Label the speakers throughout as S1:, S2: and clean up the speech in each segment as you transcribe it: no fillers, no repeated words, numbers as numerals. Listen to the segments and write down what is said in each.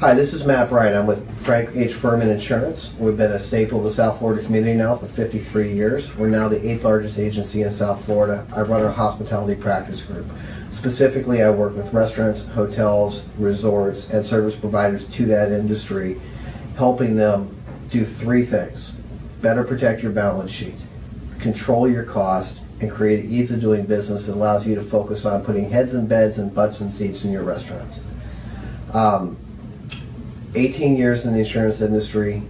S1: Hi, this is Matt Bright. I'm with Frank H. Furman Insurance. We've been a staple of the South Florida community now for 53 years. We're now the 8th largest agency in South Florida. I run our hospitality practice group. Specifically, I work with restaurants, hotels, resorts, and service providers to that industry, helping them do three things: better protect your balance sheet, control your cost, and create ease of doing business that allows you to focus on putting heads in beds and butts in seats in your restaurants. 18 years in the insurance industry,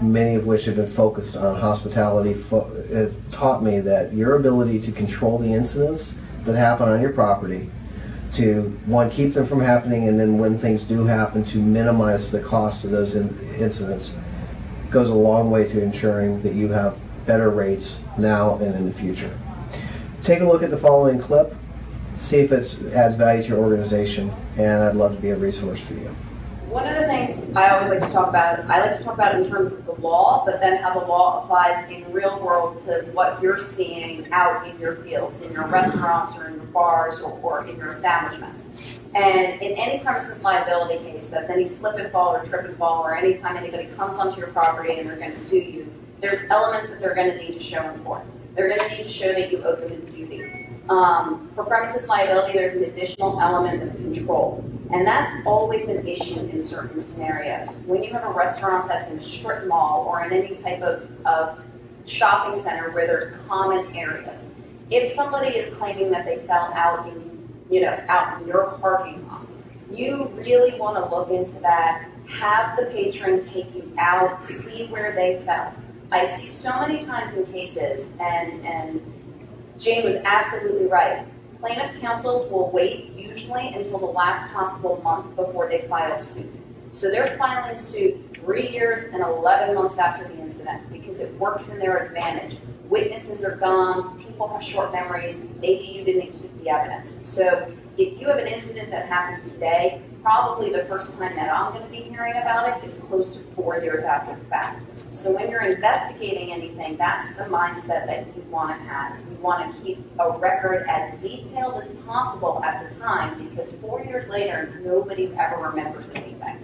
S1: many of which have been focused on hospitality, have taught me that your ability to control the incidents that happen on your property, to, one, keep them from happening, and then when things do happen, to minimize the cost of those incidents, goes a long way to ensuring that you have better rates now and in the future. Take a look at the following clip, see if it adds value to your organization, and I'd love to be a resource for you.
S2: One of the things I always like to talk about, I like to talk about in terms of the law, but then how the law applies in real world to what you're seeing out in your fields, in your restaurants or in your bars or in your establishments. And in any premises liability case, that's any slip and fall or trip and fall, or any time anybody comes onto your property and they're going to sue you, there's elements that they're going to need to show in court. They're going to need to show that you owe them a duty. For premises liability, there's an additional element of control. And that's always an issue in certain scenarios. When you have a restaurant that's in a strip mall or in any type of shopping center where there's common areas, if somebody is claiming that they fell out in your parking lot, you really want to look into that, have the patron take you out, see where they fell. I see so many times in cases, and Jane was absolutely right. Plaintiffs' counsels will wait usually until the last possible month before they file suit. So they're filing suit 3 years and 11 months after the incident because it works in their advantage. Witnesses are gone, people have short memories, maybe you didn't keep the evidence. So if you have an incident that happens today, probably the first time that I'm going to be hearing about it is close to 4 years after the fact. So when you're investigating anything, that's the mindset that you want to have. You want to keep a record as detailed as possible at the time, because 4 years later, nobody ever remembers anything.